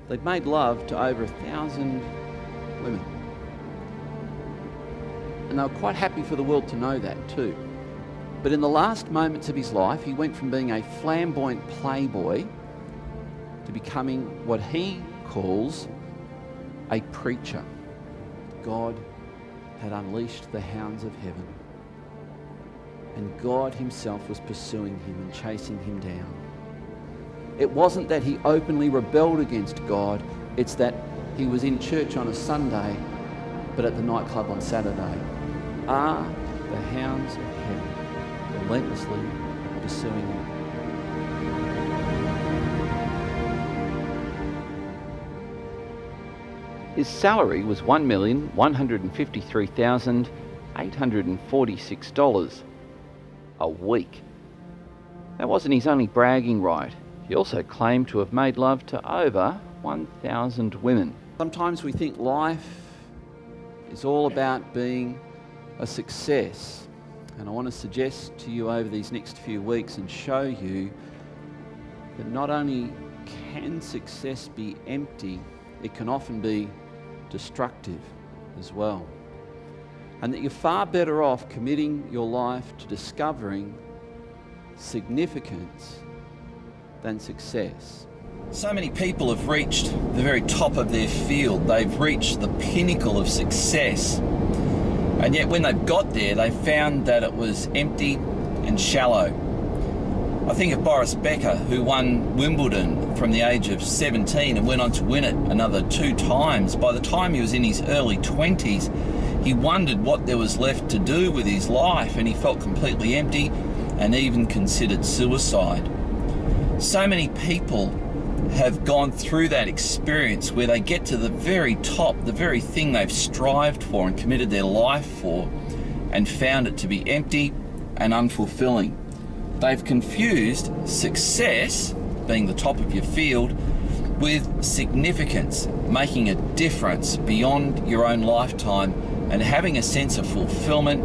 They'd made love to over 1,000 women. And they were quite happy for the world to know that too. But in the last moments of his life, he went from being a flamboyant playboy to becoming what he calls a preacher. God had unleashed the hounds of heaven, and God himself was pursuing him and chasing him down. It wasn't that he openly rebelled against God, it's that he was in church on a Sunday, but at the nightclub on Saturday. Are the hounds of heaven relentlessly pursuing him? His salary was $1,153,846 a week. That wasn't his only bragging right. He also claimed to have made love to over 1,000 women. Sometimes we think life is all about being a success. And I want to suggest to you over these next few weeks and show you that not only can success be empty, it can often be destructive as well. And that you're far better off committing your life to discovering significance than success. So many people have reached the very top of their field. They've reached the pinnacle of success. And yet when they've got there, they found that it was empty and shallow. I think of Boris Becker, who won Wimbledon from the age of 17 and went on to win it another 2 times. By the time he was in his early 20s, he wondered what there was left to do with his life, and he felt completely empty and even considered suicide. So many people have gone through that experience where they get to the very top, the very thing they've strived for and committed their life for, and found it to be empty and unfulfilling. They've confused success, being the top of your field, with significance, making a difference beyond your own lifetime and having a sense of fulfillment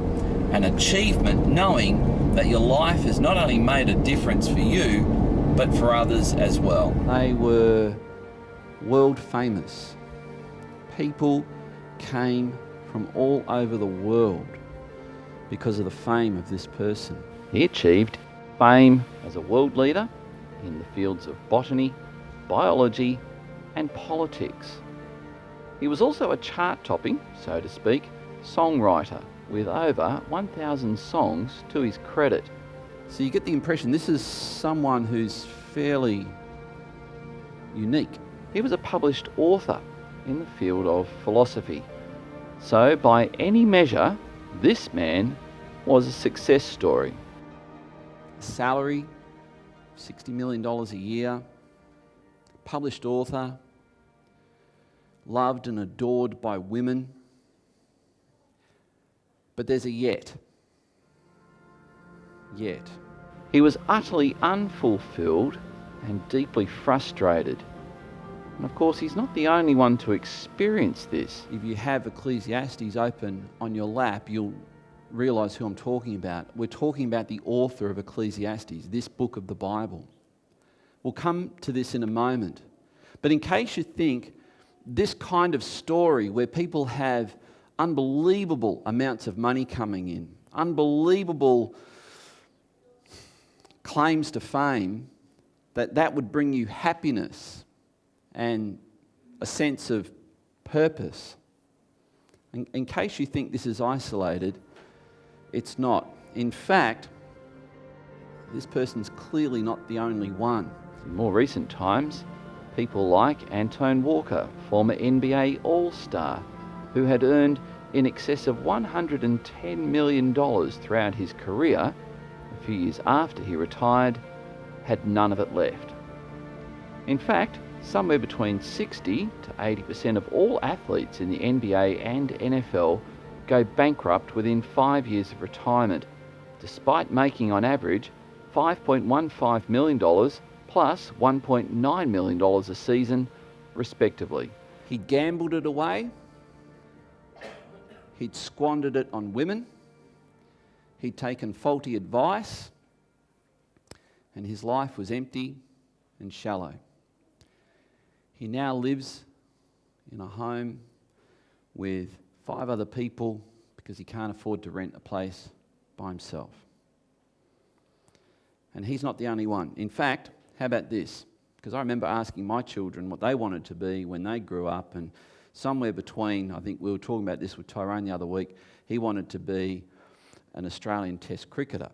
and achievement, knowing that your life has not only made a difference for you, but for others as well. They were world famous. People came from all over the world because of the fame of this person. He achieved fame as a world leader in the fields of botany, biology, and politics. He was also a chart-topping, so to speak, songwriter with over 1,000 songs to his credit. So you get the impression this is someone who's fairly unique. He was a published author in the field of philosophy. So by any measure, this man was a success story. Salary, $60 million a year, published author, loved and adored by women. But there's a yet. Yet. He was utterly unfulfilled and deeply frustrated. And of course, he's not the only one to experience this. If you have Ecclesiastes open on your lap, you'll realise who I'm talking about. We're talking about the author of Ecclesiastes, this book of the Bible. We'll come to this in a moment. But in case you think this kind of story where people have unbelievable amounts of money coming in, unbelievable claims to fame, that would bring you happiness and a sense of purpose. In case you think this is isolated, it's not. In fact, this person's clearly not the only one. In more recent times, people like Antoine Walker, former NBA All-Star, who had earned in excess of $110 million throughout his career, a few years after he retired, had none of it left. In fact, somewhere between 60 to 80% of all athletes in the NBA and NFL go bankrupt within 5 years of retirement, despite making on average $5.15 million plus $1.9 million a season, respectively. He gambled it away. He'd squandered it on women. He'd taken faulty advice. And his life was empty and shallow. He now lives in a home with 5 other people because he can't afford to rent a place by himself. And he's not the only one. In fact, how about this? Because I remember asking my children what they wanted to be when they grew up, and somewhere between, I think we were talking about this with Tyrone the other week, he wanted to be an Australian Test cricketer.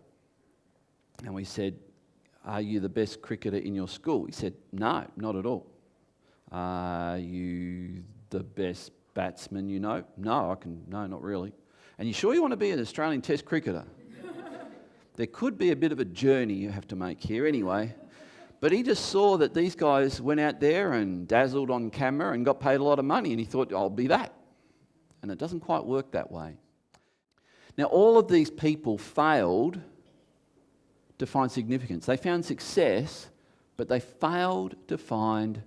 And we said, "Are you the best cricketer in your school?" He said, "No, not at all." "Are you the best batsman you know?" No, not really." "And you sure you want to be an Australian Test cricketer?" There could be a bit of a journey you have to make here anyway. But he just saw that these guys went out there and dazzled on camera and got paid a lot of money, and he thought, "I'll be that." And it doesn't quite work that way. Now, all of these people failed to find significance. They found success, but they failed to find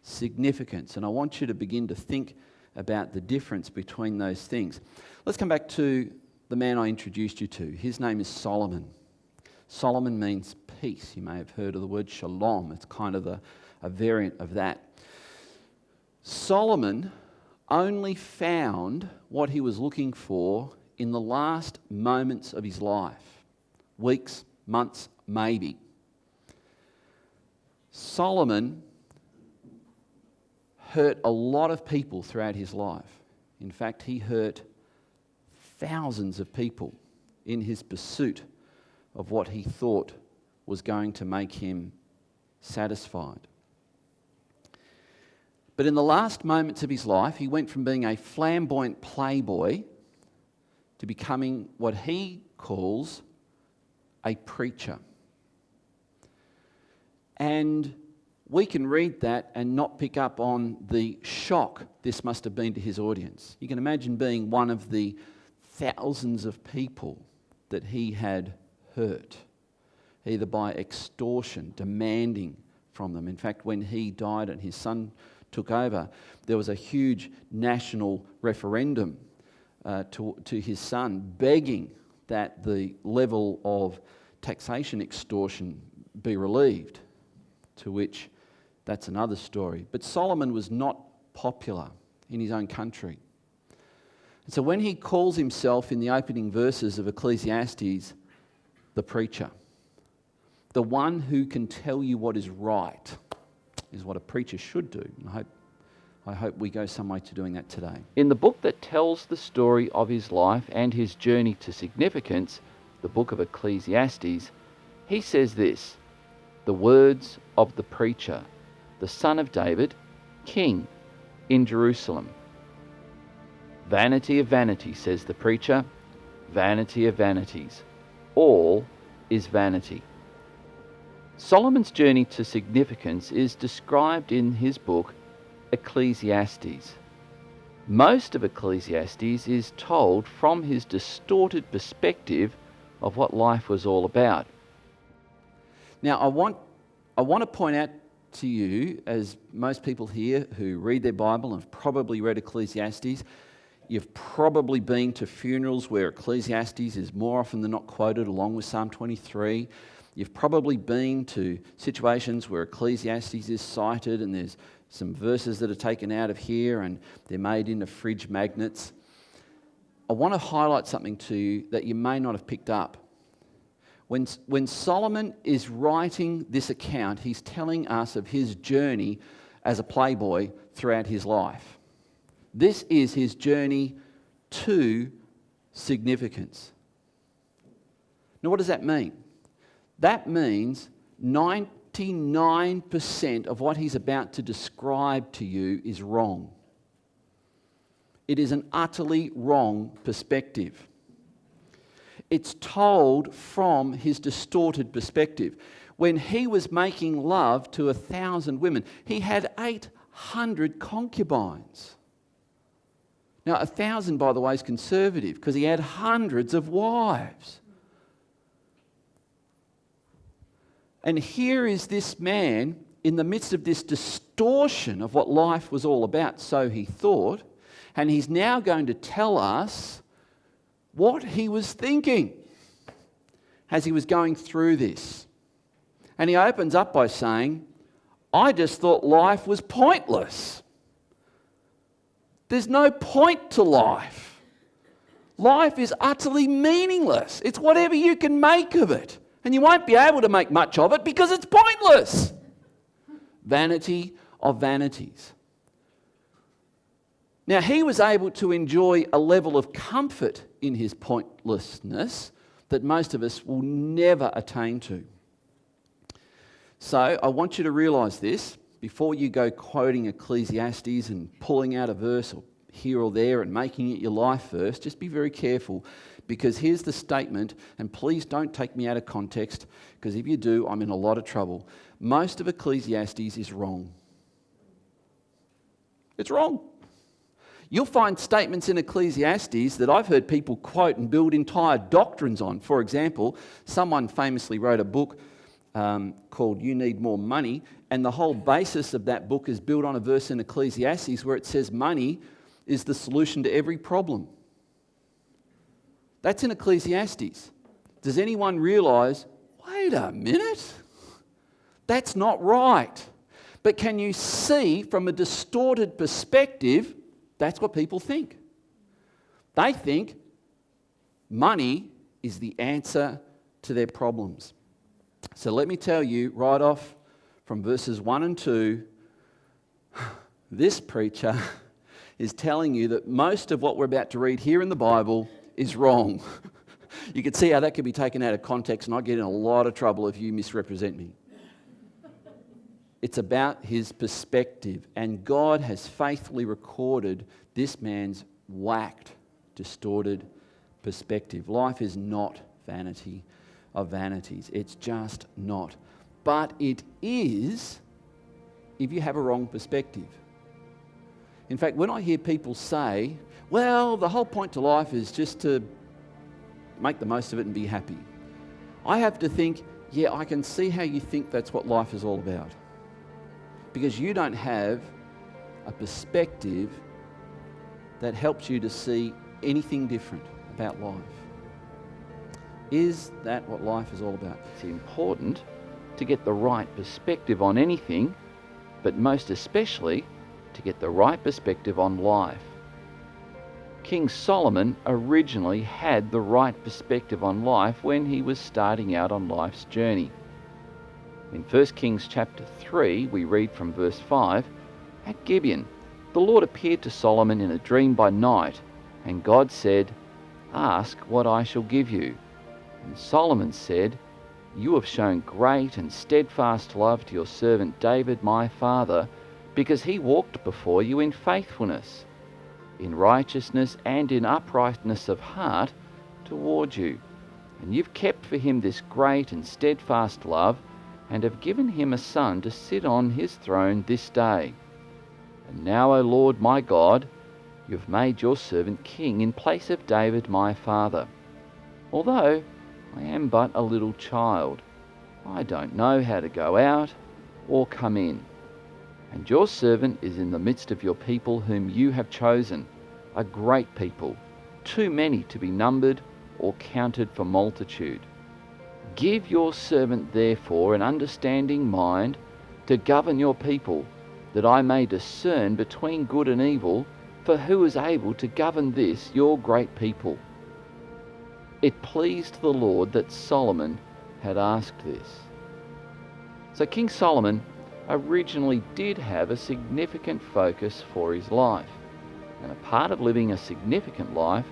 significance. And I want you to begin to think about the difference between those things. Let's come back to the man I introduced you to. His name is Solomon. Solomon means peace. You may have heard of the word shalom. It's kind of a variant of that. Solomon only found what he was looking for in the last moments of his life. Weeks, months, maybe. Solomon hurt a lot of people throughout his life. In fact, he hurt thousands of people in his pursuit of what he thought was going to make him satisfied. But in the last moments of his life, he went from being a flamboyant playboy to becoming what he calls a preacher. And we can read that and not pick up on the shock this must have been to his audience. You can imagine being one of the thousands of people that he had hurt, either by extortion, demanding from them. In fact, when he died and his son took over, there was a huge national referendum to his son, begging that the level of taxation extortion be relieved, to which that's another story. But Solomon was not popular in his own country. And so when he calls himself in the opening verses of Ecclesiastes the preacher, the one who can tell you what is right, is what a preacher should do. And I hope we go some way to doing that today. In the book that tells the story of his life and his journey to significance, the book of Ecclesiastes, he says this: "The words of the preacher, the son of David, king in Jerusalem. Vanity of vanity, says the preacher, vanity of vanities. All is vanity." Solomon's journey to significance is described in his book Ecclesiastes. Most of Ecclesiastes is told from his distorted perspective of what life was all about. Now, I want to point out to you, as most people here who read their Bible and have probably read Ecclesiastes, you've probably been to funerals where Ecclesiastes is more often than not quoted along with Psalm 23. You've probably been to situations where Ecclesiastes is cited and there's some verses that are taken out of here and they're made into fridge magnets. I want to highlight something to you that you may not have picked up. When Solomon is writing this account, he's telling us of his journey as a playboy throughout his life. This is his journey to significance. Now, what does that mean? That means 99% of what he's about to describe to you is wrong. It is an utterly wrong perspective. It's told from his distorted perspective. When he was making love to 1,000 women, he had 800 concubines. Now, 1,000, by the way, is conservative because he had hundreds of wives. And here is this man in the midst of this distortion of what life was all about, so he thought, and he's now going to tell us what he was thinking as he was going through this. And he opens up by saying, I just thought life was pointless. There's no point to life. Life is utterly meaningless. It's whatever you can make of it. And you won't be able to make much of it because it's pointless. Vanity of vanities. Now, he was able to enjoy a level of comfort in his pointlessness that most of us will never attain to. So I want you to realise this before you go quoting Ecclesiastes and pulling out a verse or here or there and making it your life verse. Just be very careful, because here's the statement, and please don't take me out of context, because if you do, I'm in a lot of trouble. Most of Ecclesiastes is wrong. It's wrong. You'll find statements in Ecclesiastes that I've heard people quote and build entire doctrines on. For example, someone famously wrote a book called You Need More Money, and the whole basis of that book is built on a verse in Ecclesiastes where it says money is the solution to every problem. That's in Ecclesiastes. Does anyone realise, wait a minute, that's not right? But can you see from a distorted perspective, that's what people think. They think money is the answer to their problems. So let me tell you right off from verses 1 and 2, this preacher is telling you that most of what we're about to read here in the Bible is wrong. You can see how that could be taken out of context, and I get in a lot of trouble if you misrepresent me. It's about his perspective, and God has faithfully recorded this man's whacked, distorted perspective. Life is not vanity of vanities. It's just not. But it is if you have a wrong perspective. In fact, when I hear people say, well, the whole point to life is just to make the most of it and be happy, I have to think, yeah, I can see how you think that's what life is all about. Because you don't have a perspective that helps you to see anything different about life. Is that what life is all about? It's important to get the right perspective on anything, but most especially to get the right perspective on life. King Solomon originally had the right perspective on life when he was starting out on life's journey. In 1 Kings chapter 3, we read from verse 5, At Gibeon, the Lord appeared to Solomon in a dream by night, and God said, Ask what I shall give you. And Solomon said, You have shown great and steadfast love to your servant David my father, because he walked before you in faithfulness, in righteousness and in uprightness of heart toward you. And you've kept for him this great and steadfast love, and have given him a son to sit on his throne this day. And now, O Lord my God, you have made your servant king in place of David my father. Although I am but a little child, I don't know how to go out or come in. And your servant is in the midst of your people whom you have chosen, a great people, too many to be numbered or counted for multitude. Give your servant therefore an understanding mind to govern your people, that I may discern between good and evil, for who is able to govern this your great people? It pleased the Lord that Solomon had asked this. So King Solomon originally did have a significant focus for his life. And a part of living a significant life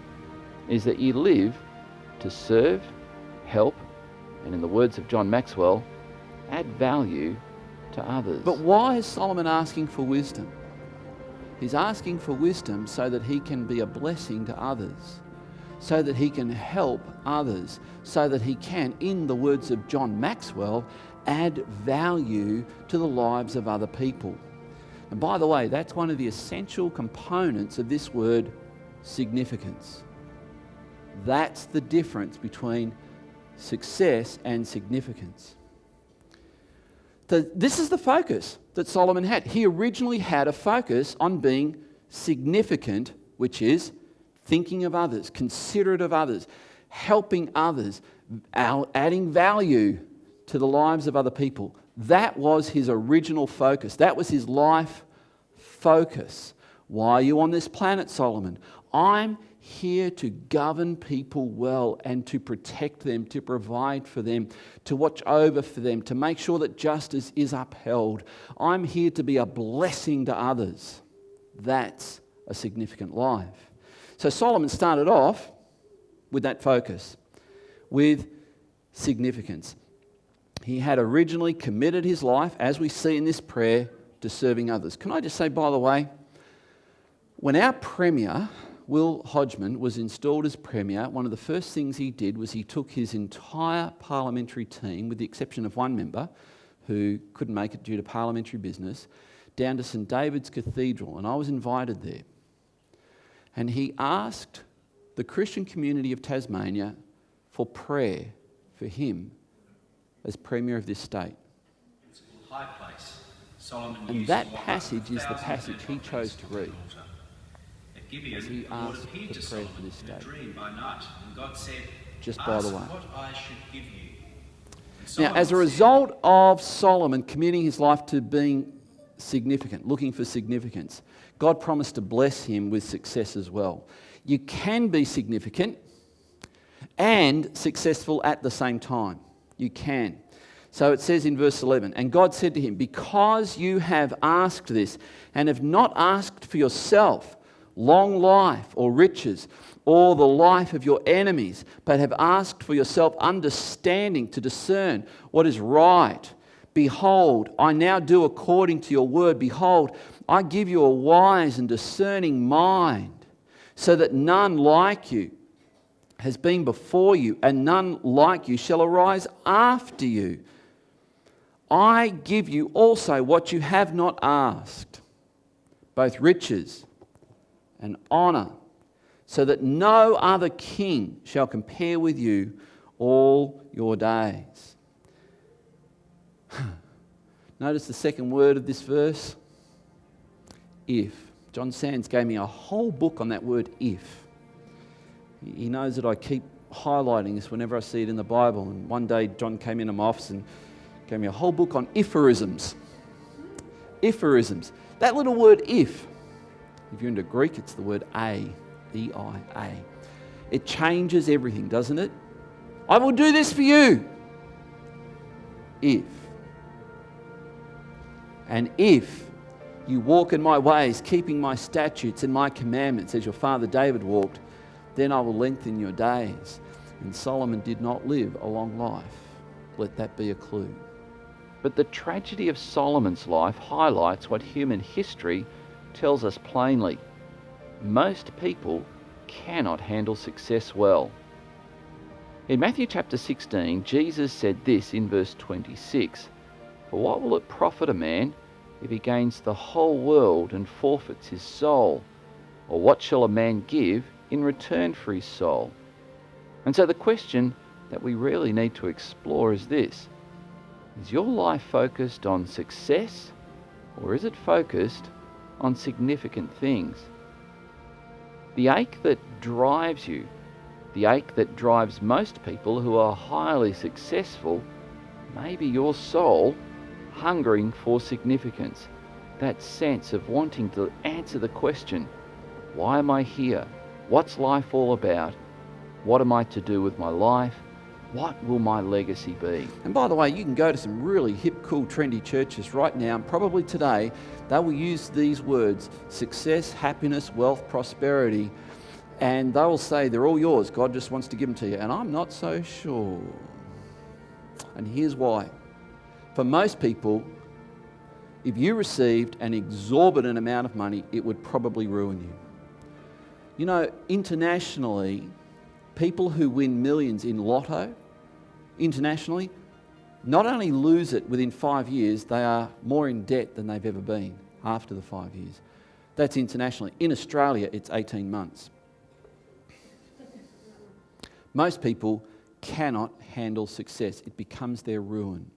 is that you live to serve, help, and in the words of John Maxwell, add value to others. But why is Solomon asking for wisdom? He's asking for wisdom so that he can be a blessing to others, so that he can help others, so that he can, in the words of John Maxwell, add value to the lives of other people. And by the way, that's one of the essential components of this word, significance. That's the difference between success and significance. This is the focus that Solomon had. He originally had a focus on being significant, which is thinking of others, considerate of others, helping others, adding value to the lives of other people. That was his original focus. That was his life focus. Why are you on this planet, Solomon? I'm here to govern people well and to protect them, to provide for them, to watch over for them, to make sure that justice is upheld. I'm here to be a blessing to others. That's a significant life. So Solomon started off with that focus, with significance. He had originally committed his life, as we see in this prayer, to serving others. Can I just say, by the way, when our Premier, Will Hodgman, was installed as Premier, one of the first things he did was he took his entire parliamentary team, with the exception of one member who couldn't make it due to parliamentary business, down to St David's Cathedral, and I was invited there. And he asked the Christian community of Tasmania for prayer for him as Premier of this state. It's a high place. Solomon and that passage is the passage he chose to read. At Gibeon, he the Lord asked appeared for to prayer Solomon for this in a state. dream by night, and God said, Just by the way. "Ask what I should give you." And Now, as a Solomon result of Solomon committing his life to being significant, looking for significance, God promised to bless him with success as well. You can be significant and successful at the same time. You can. So it says in verse 11, and God said to him, because you have asked this and have not asked for yourself long life or riches or the life of your enemies, but have asked for yourself understanding to discern what is right. Behold, I now do according to your word. Behold, I give you a wise and discerning mind, so that none like you has been before you, and none like you shall arise after you. I give you also what you have not asked, both riches and honour, so that no other king shall compare with you all your days. Notice the second word of this verse, if. John Sands gave me a whole book on that word if. He knows that I keep highlighting this whenever I see it in the Bible. And one day John came into my office and gave me a whole book on aphorisms. Aphorisms. That little word if you're into Greek, it's the word a, E-I-A. It changes everything, doesn't it? I will do this for you. If. And if you walk in my ways, keeping my statutes and my commandments, as your father David walked, then I will lengthen your days. And Solomon did not live a long life. Let that be a clue. But the tragedy of Solomon's life highlights what human history tells us plainly. Most people cannot handle success well. In Matthew chapter 16, Jesus said this in verse 26, "For what will it profit a man if he gains the whole world and forfeits his soul? Or what shall a man give in return for his soul?" And so the question that we really need to explore is this: is your life focused on success, or is it focused on significant things? The ache that drives you, the ache that drives most people who are highly successful, may be your soul hungering for significance. That sense of wanting to answer the question, why am I here? What's life all about? What am I to do with my life? What will my legacy be? And by the way, you can go to some really hip, cool, trendy churches right now, and probably today they will use these words: success, happiness, wealth, prosperity, and they will say they're all yours. God just wants to give them to you. And I'm not so sure. And here's why. For most people, if you received an exorbitant amount of money, it would probably ruin you. You know, internationally, people who win millions in lotto, internationally, not only lose it within 5 years, they are more in debt than they've ever been after the 5 years. That's internationally. In Australia, it's 18 months. Most people cannot handle success. It becomes their ruin.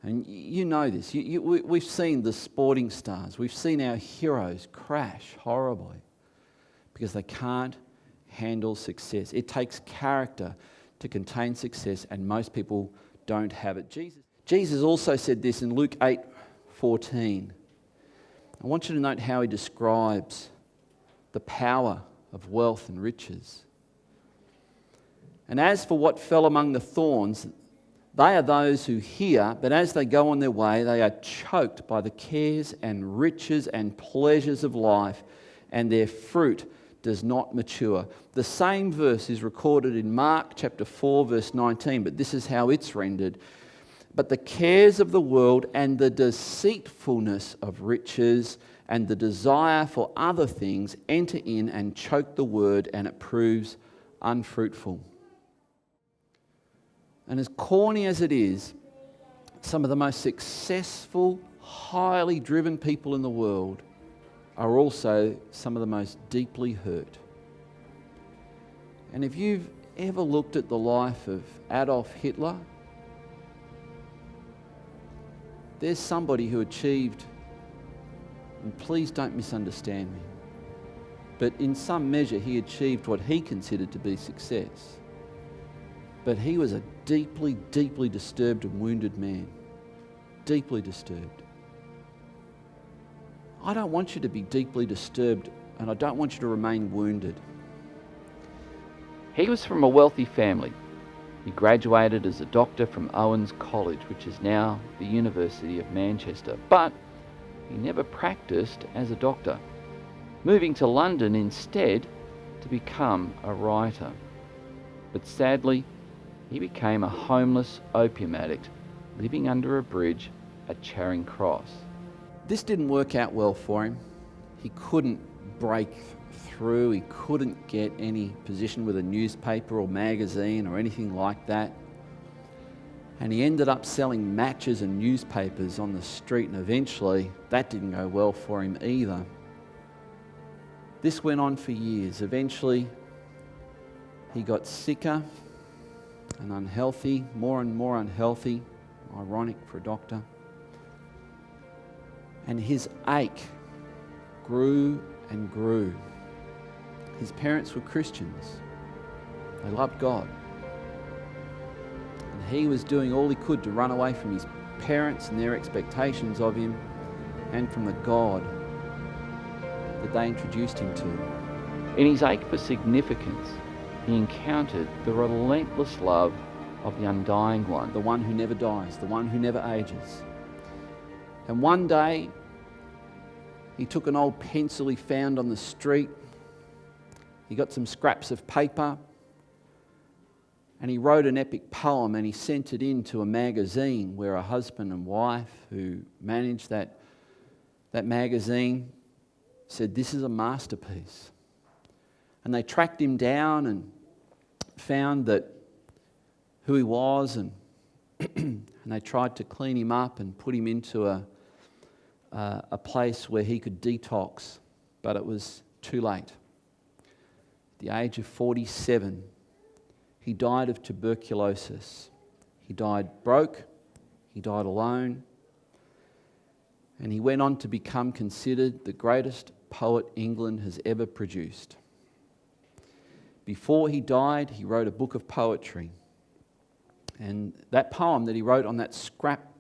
And you know this. We've seen the sporting stars. We've seen our heroes crash horribly because they can't handle success. It takes character to contain success, and most people don't have it. Jesus also said this in Luke 8:14. I want you to note how he describes the power of wealth and riches. And as for what fell among the thorns, they are those who hear, but as they go on their way, they are choked by the cares and riches and pleasures of life, and their fruit does not mature. The same verse is recorded in Mark chapter 4, verse 19, but this is how it's rendered. But the cares of the world and the deceitfulness of riches and the desire for other things enter in and choke the word, and it proves unfruitful. And as corny as it is, some of the most successful, highly driven people in the world are also some of the most deeply hurt. And if you've ever looked at the life of Adolf Hitler, there's somebody who achieved, and please don't misunderstand me, but in some measure he achieved what he considered to be success. But he was a deeply, deeply disturbed and wounded man. Deeply disturbed. I don't want you to be deeply disturbed, and I don't want you to remain wounded. He was from a wealthy family. He graduated as a doctor from Owens College, which is now the University of Manchester, but he never practiced as a doctor, moving to London instead to become a writer. But sadly, he became a homeless opium addict living under a bridge at Charing Cross. This didn't work out well for him. He couldn't break through. He couldn't get any position with a newspaper or magazine or anything like that. And he ended up selling matches and newspapers on the street, and eventually that didn't go well for him either. This went on for years. Eventually he got sicker and unhealthy, more and more unhealthy, ironic for a doctor. And his ache grew and grew. His parents were Christians. They loved God. And he was doing all he could to run away from his parents and their expectations of him, and from the God that they introduced him to. In his ache for significance, he encountered the relentless love of the undying one. The one who never dies, the one who never ages. And one day, he took an old pencil he found on the street. He got some scraps of paper, and he wrote an epic poem, and he sent it in to a magazine where a husband and wife who managed that magazine said, "This is a masterpiece." And they tracked him down and found that who he was, and and they tried to clean him up and put him into a place where he could detox, but it was too late. At the age of 47, he died of tuberculosis. He died broke, he died alone, and he went on to become considered the greatest poet England has ever produced. Before he died, he wrote a book of poetry. And that poem that he wrote on that scrap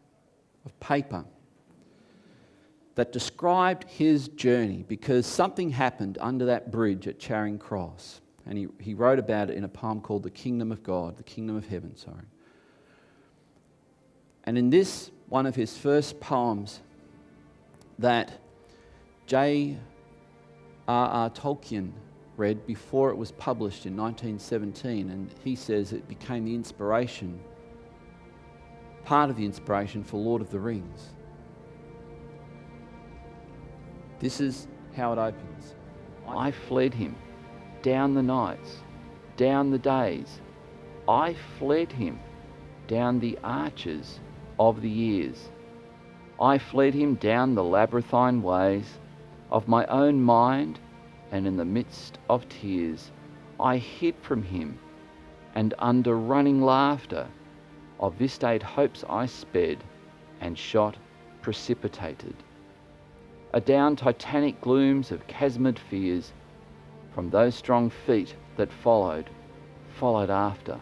of paper that described his journey, because something happened under that bridge at Charing Cross. And he wrote about it in a poem called The Kingdom of God, The Kingdom of Heaven, sorry. And in this, one of his first poems that J.R.R. Tolkien read before it was published in 1917, and he says it became the inspiration, part of the inspiration for Lord of the Rings. This is how it opens. I fled him down the nights, down the days. I fled him down the arches of the years. I fled him down the labyrinthine ways of my own mind, and in the midst of tears I hid from him, and under running laughter of vistate hopes I sped, and shot precipitated adown titanic glooms of chasmed fears, from those strong feet that followed after.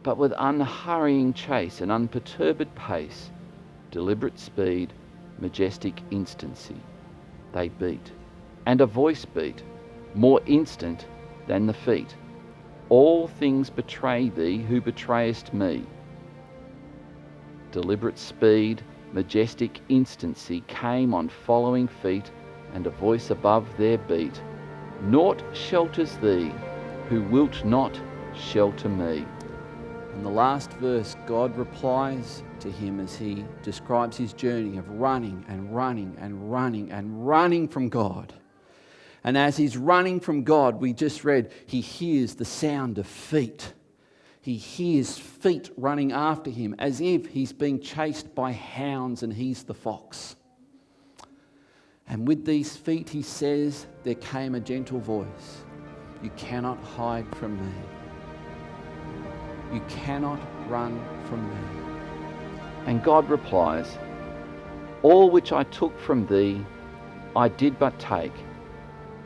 but with unhurrying chase and unperturbed pace, deliberate speed, majestic instancy, they beat, and a voice beat, more instant than the feet. All things betray thee who betrayest me. Deliberate speed, majestic instancy came on following feet, and a voice above their beat. Naught shelters thee, who wilt not shelter me. In the last verse, God replies to him as he describes his journey of running and running and running and running from God. And as he's running from God, we just read, he hears the sound of feet. He hears feet running after him as if he's being chased by hounds and he's the fox. And with these feet, he says, there came a gentle voice. You cannot hide from me. You cannot run from me. And God replies, all which I took from thee, I did but take,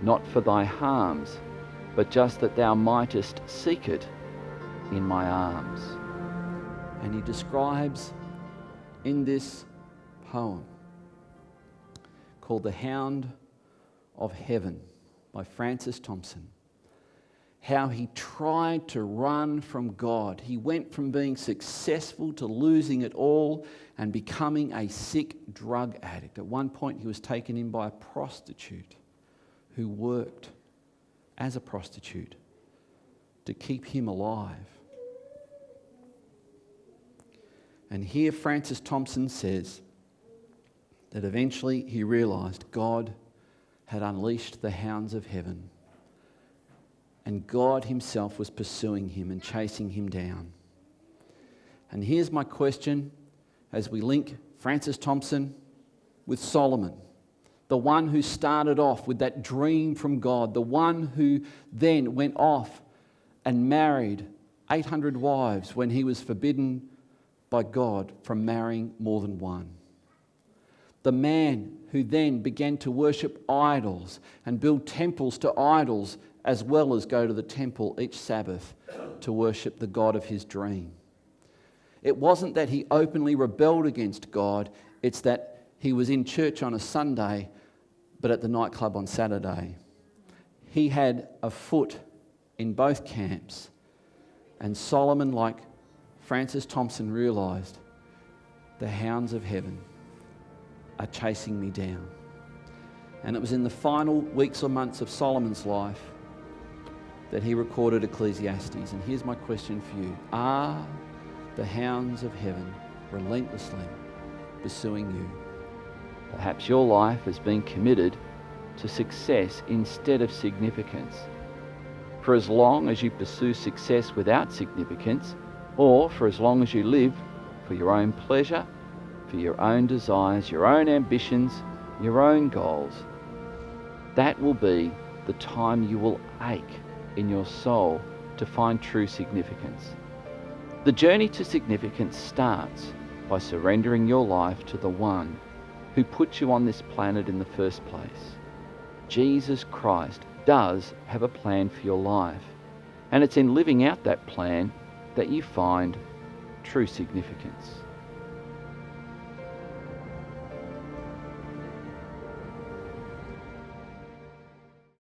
not for thy harms, but just that thou mightest seek it in my arms. And he describes in this poem called The Hound of Heaven by Francis Thompson, how he tried to run from God. He went from being successful to losing it all and becoming a sick drug addict. At one point, he was taken in by a prostitute who worked as a prostitute to keep him alive. And here Francis Thompson says that eventually he realised God had unleashed the hounds of heaven, and God himself was pursuing him and chasing him down. And here's my question as we link Francis Thompson with Solomon, the one who started off with that dream from God, the one who then went off and married 800 wives when he was forbidden by God from marrying more than one. The man who then began to worship idols and build temples to idols, as well as go to the temple each Sabbath to worship the God of his dream. It wasn't that he openly rebelled against God, it's that he was in church on a Sunday, but at the nightclub on Saturday. He had a foot in both camps. And Solomon, like Francis Thompson, realised the hounds of heaven are chasing me down. And it was in the final weeks or months of Solomon's life that he recorded Ecclesiastes. And here's my question for you. Are the hounds of heaven relentlessly pursuing you? Perhaps your life has been committed to success instead of significance. For as long as you pursue success without significance, or for as long as you live for your own pleasure, for your own desires, your own ambitions, your own goals, that will be the time you will ache in your soul to find true significance. The journey to significance starts by surrendering your life to the one who put you on this planet in the first place. Jesus Christ does have a plan for your life, and it's in living out that plan that you find true significance.